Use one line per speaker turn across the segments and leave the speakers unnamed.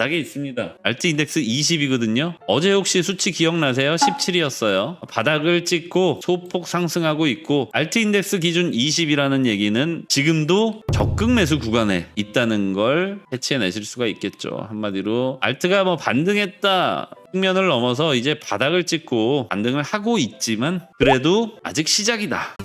바닥에 있습니다. 알트 인덱스 20이거든요. 어제 혹시 수치 기억나세요? 17이었어요. 바닥을 찍고 소폭 상승하고 있고 알트 인덱스 기준 20이라는 얘기는 지금도 적극 매수 구간에 있다는 걸 해치해내실 수가 있겠죠. 한마디로 알트가 뭐 반등했다 측면을 넘어서 이제 바닥을 찍고 반등을 하고 있지만 그래도 아직 시작이다.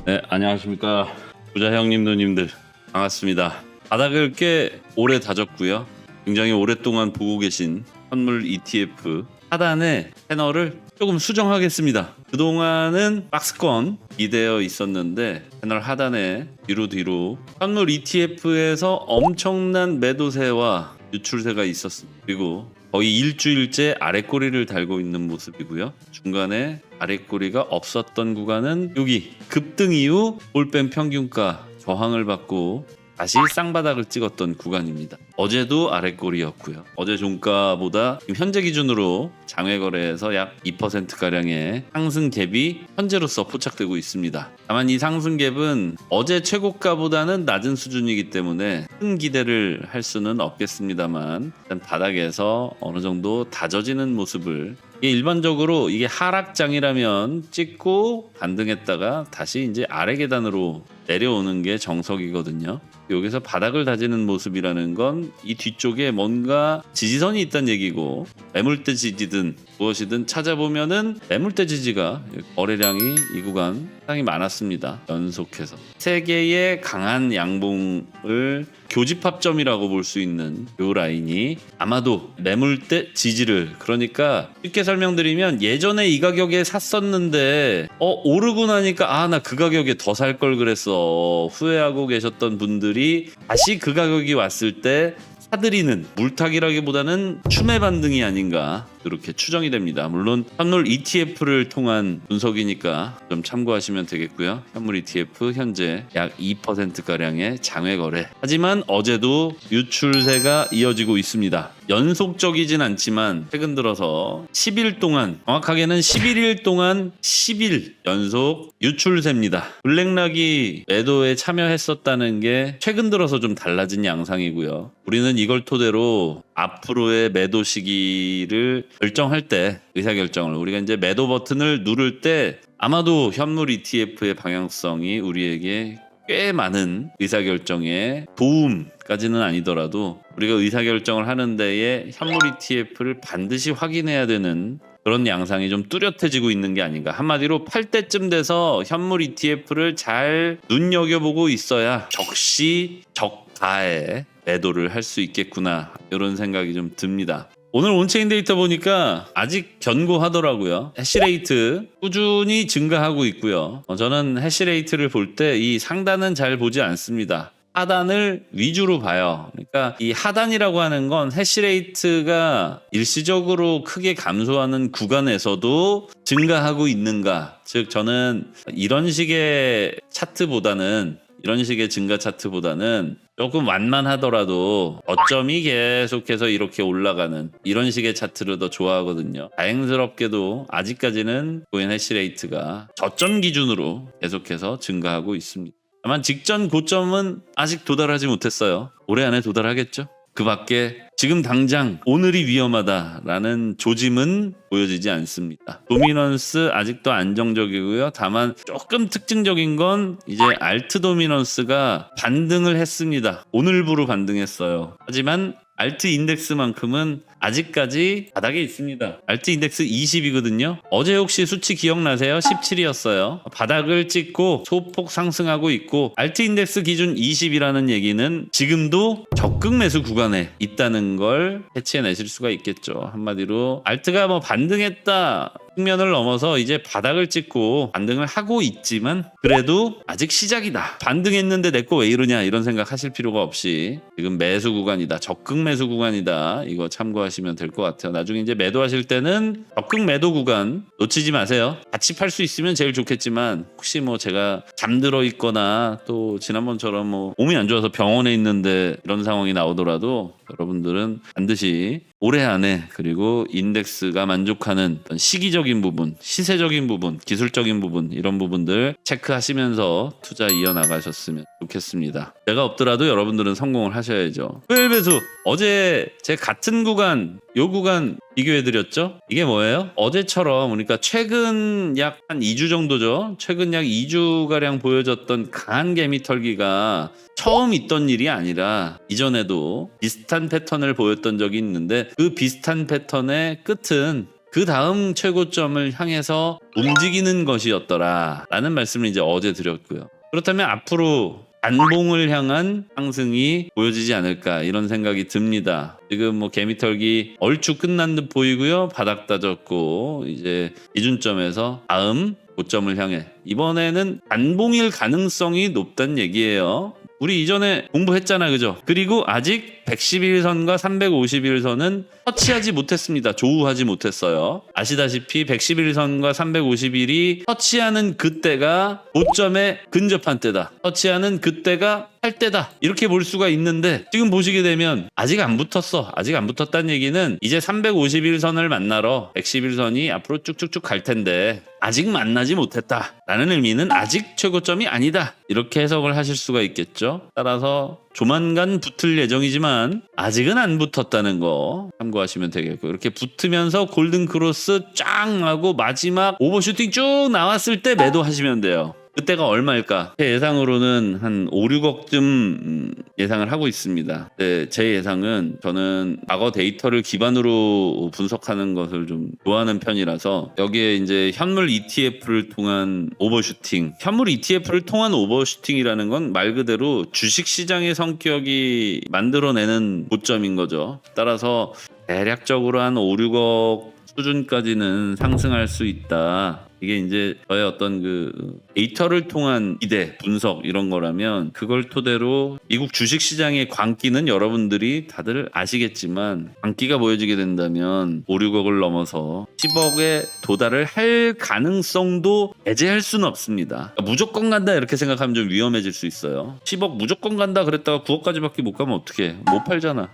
네, 안녕하십니까 부자 형님 누님들, 반갑습니다. 바닥을 꽤 오래 다졌고요. 굉장히 오랫동안 보고 계신 선물 ETF 하단에 패널을 조금 수정하겠습니다. 그동안은 박스권 기대어 있었는데 패널 하단에 뒤로 선물 ETF에서 엄청난 매도세와 유출세가 있었습니다. 그리고 거의 일주일째 아랫꼬리를 달고 있는 모습이고요. 중간에 아랫꼬리가 없었던 구간은 여기 급등 이후 볼펜 평균가 저항을 받고 다시 쌍바닥을 찍었던 구간입니다. 어제도 아랫꼬리였고요. 어제 종가보다 현재 기준으로 장외 거래에서 약 2%가량의 상승 갭이 현재로서 포착되고 있습니다. 다만 이 상승 갭은 어제 최고가보다는 낮은 수준이기 때문에 큰 기대를 할 수는 없겠습니다만 일단 바닥에서 어느 정도 다져지는 모습을, 이게 일반적으로 이게 하락장이라면 찍고 반등했다가 다시 이제 아래 계단으로 내려오는 게 정석이거든요. 여기서 바닥을 다지는 모습이라는 건 이 뒤쪽에 뭔가 지지선이 있다는 얘기고, 매물대 지지든 무엇이든 찾아보면은 매물대 지지가 거래량이 이 구간 상당히 많았습니다. 연속해서 세 개의 강한 양봉을 교집합점이라고 볼 수 있는 이 라인이 아마도 매물대 지지를, 그러니까 쉽게 설명드리면 예전에 이 가격에 샀었는데 오르고 나니까 나 그 가격에 더 살 걸 그랬어 후회하고 계셨던 분들이 다시 그 가격이 왔을 때 사들이는 물타기라기보다는 추매 반등이 아닌가 이렇게 추정이 됩니다. 물론 선물 ETF를 통한 분석이니까 좀 참고하시면 되겠고요. 현물 ETF 현재 약 2%가량의 장외 거래. 하지만 어제도 유출세가 이어지고 있습니다. 연속적이진 않지만 최근 들어서 10일 동안, 정확하게는 11일 동안 10일 연속 유출세입니다. 블랙락이 매도에 참여했었다는 게 최근 들어서 좀 달라진 양상이고요. 우리는 이걸 토대로 앞으로의 매도 시기를 결정할 때, 의사결정을, 우리가 이제 매도 버튼을 누를 때 아마도 현물 ETF의 방향성이 우리에게 꽤 많은 의사결정에 도움까지는 아니더라도 우리가 의사결정을 하는 데에 현물 ETF를 반드시 확인해야 되는 그런 양상이 좀 뚜렷해지고 있는 게 아닌가. 한마디로 팔 때쯤 돼서 현물 ETF를 잘 눈여겨보고 있어야 적시 적가에 매도를 할 수 있겠구나, 이런 생각이 좀 듭니다. 오늘 온체인 데이터 보니까 아직 견고하더라고요. 해시레이트 꾸준히 증가하고 있고요. 저는 해시레이트를 볼 때 이 상단은 잘 보지 않습니다. 하단을 위주로 봐요. 그러니까 이 하단이라고 하는 건 해시레이트가 일시적으로 크게 감소하는 구간에서도 증가하고 있는가. 즉 저는 이런 식의 차트보다는, 이런 식의 증가 차트보다는 조금 완만하더라도 어점이 계속해서 이렇게 올라가는 이런 식의 차트를 더 좋아하거든요. 다행스럽게도 아직까지는 코인 해시레이트가 저점 기준으로 계속해서 증가하고 있습니다. 다만 직전 고점은 아직 도달하지 못했어요. 올해 안에 도달하겠죠? 그 밖에 지금 당장 오늘이 위험하다라는 조짐은 보여지지 않습니다. 도미넌스 아직도 안정적이고요. 다만 조금 특징적인 건 이제 알트 도미넌스가 반등을 했습니다. 오늘부로 반등했어요. 하지만 알트 인덱스만큼은 아직까지 바닥에 있습니다. 알트 인덱스 20이거든요. 어제 혹시 수치 기억나세요? 17이었어요. 바닥을 찍고 소폭 상승하고 있고 알트 인덱스 기준 20이라는 얘기는 지금도 적극 매수 구간에 있다는 걸 해치해내실 수가 있겠죠. 한마디로 알트가 뭐 반등했다 측면을 넘어서 이제 바닥을 찍고 반등을 하고 있지만 그래도 아직 시작이다. 반등했는데 내 거 왜 이러냐 이런 생각 하실 필요가 없이 지금 매수 구간이다. 적극 매수 구간이다. 이거 참고하시면 될 것 같아요. 나중에 이제 매도하실 때는 적극 매도 구간 놓치지 마세요. 같이 팔 수 있으면 제일 좋겠지만 혹시 뭐 제가 잠들어 있거나 또 지난번처럼 뭐 몸이 안 좋아서 병원에 있는데 이런 상황이 나오더라도 여러분들은 반드시 올해 안에 그리고 인덱스가 만족하는 어떤 시기적인 부분, 시세적인 부분, 기술적인 부분 이런 부분들 체크하시면서 투자 이어나가셨으면 좋겠습니다. 제가 없더라도 여러분들은 성공을 하셔야죠. 토요일 배수 어제 제 같은 구간 요 구간 비교해드렸죠? 이게 뭐예요? 어제처럼 그러니까 최근 약 한 2주 정도죠. 최근 약 2주가량 보여졌던 강한 개미 털기가 처음 있던 일이 아니라 이전에도 비슷한 패턴을 보였던 적이 있는데 그 비슷한 패턴의 끝은 그 다음 최고점을 향해서 움직이는 것이었더라 라는 말씀을 이제 어제 드렸고요. 그렇다면 앞으로 반봉을 향한 상승이 보여지지 않을까 이런 생각이 듭니다. 지금 뭐 개미털기 얼추 끝난 듯 보이고요. 바닥 다졌고 이제 기준점에서 다음 고점을 향해 이번에는 반봉일 가능성이 높다는 얘기예요. 우리 이전에 공부했잖아, 그죠? 그리고 아직 111선과 351선은 터치하지 못했습니다. 조우하지 못했어요. 아시다시피 111선과 351이 터치하는 그때가 고점에 근접한 때다. 터치하는 그때가 할 때다. 이렇게 볼 수가 있는데 지금 보시게 되면 아직 안 붙었어. 아직 안 붙었다는 얘기는 이제 351선을 만나러 111선이 앞으로 쭉쭉쭉 갈 텐데 아직 만나지 못했다. 라는 의미는 아직 최고점이 아니다. 이렇게 해석을 하실 수가 있겠죠. 따라서 조만간 붙을 예정이지만 아직은 안 붙었다는 거 참고하시면 되겠고 이렇게 붙으면서 골든 크로스 쫙 하고 마지막 오버슈팅 쭉 나왔을 때 매도하시면 돼요. 그때가 얼마일까? 제 예상으로는 한 5, 6억쯤 예상을 하고 있습니다. 네, 제 예상은 저는 과거 데이터를 기반으로 분석하는 것을 좀 좋아하는 편이라서 여기에 이제 현물 ETF를 통한 오버슈팅, 현물 ETF를 통한 오버슈팅이라는 건 말 그대로 주식시장의 성격이 만들어내는 고점인 거죠. 따라서 대략적으로 한 5, 6억 수준까지는 상승할 수 있다. 이게 이제 저의 어떤 그 데이터를 통한 기대, 분석 이런 거라면 그걸 토대로 미국 주식시장의 광기는 여러분들이 다들 아시겠지만 광기가 보여지게 된다면 5, 6억을 넘어서 10억에 도달을 할 가능성도 배제할 수는 없습니다. 그러니까 무조건 간다 이렇게 생각하면 좀 위험해질 수 있어요. 10억 무조건 간다 그랬다가 9억까지밖에 못 가면 어떡해. 못 팔잖아.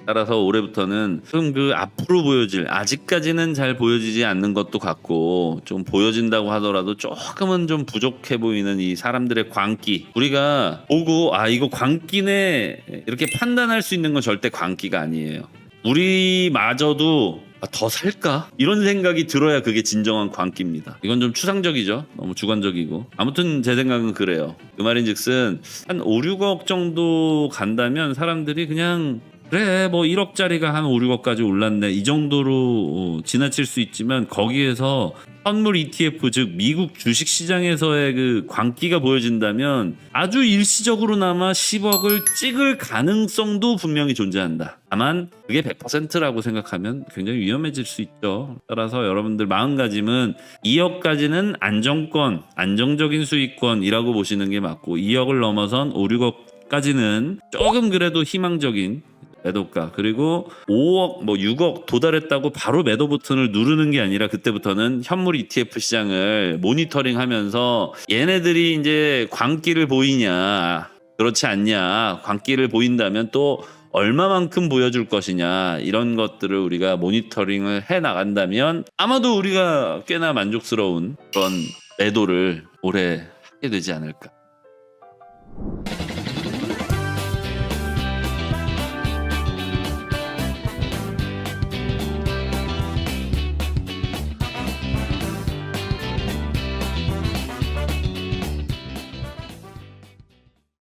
따라서 올해부터는 좀 그 앞으로 보여질 아직까지는 잘 보여지지 않는 것도 같고 좀 보여진다고 하더라도 조금은 좀 부족해 보이는 이 사람들의 광기 우리가 보고 아 이거 광기네 이렇게 판단할 수 있는 건 절대 광기가 아니에요. 우리마저도 더 살까? 이런 생각이 들어야 그게 진정한 광기입니다. 이건 좀 추상적이죠. 너무 주관적이고. 아무튼 제 생각은 그래요. 그 말인즉슨 한 5, 6억 정도 간다면 사람들이 그냥 그래 뭐 1억짜리가 한 5, 6억까지 올랐네 이 정도로 지나칠 수 있지만 거기에서 선물 ETF 즉 미국 주식시장에서의 그 광기가 보여진다면 아주 일시적으로나마 10억을 찍을 가능성도 분명히 존재한다. 다만 그게 100%라고 생각하면 굉장히 위험해질 수 있죠. 따라서 여러분들 마음가짐은 2억까지는 안정권, 안정적인 수익권이라고 보시는 게 맞고 2억을 넘어선 5, 6억까지는 조금 그래도 희망적인 매도가 그리고 5억 뭐 6억 도달했다고 바로 매도 버튼을 누르는 게 아니라 그때부터는 현물 ETF 시장을 모니터링하면서 얘네들이 이제 광기를 보이냐 그렇지 않냐 광기를 보인다면 또 얼마만큼 보여줄 것이냐 이런 것들을 우리가 모니터링을 해 나간다면 아마도 우리가 꽤나 만족스러운 그런 매도를 올해 하게 되지 않을까.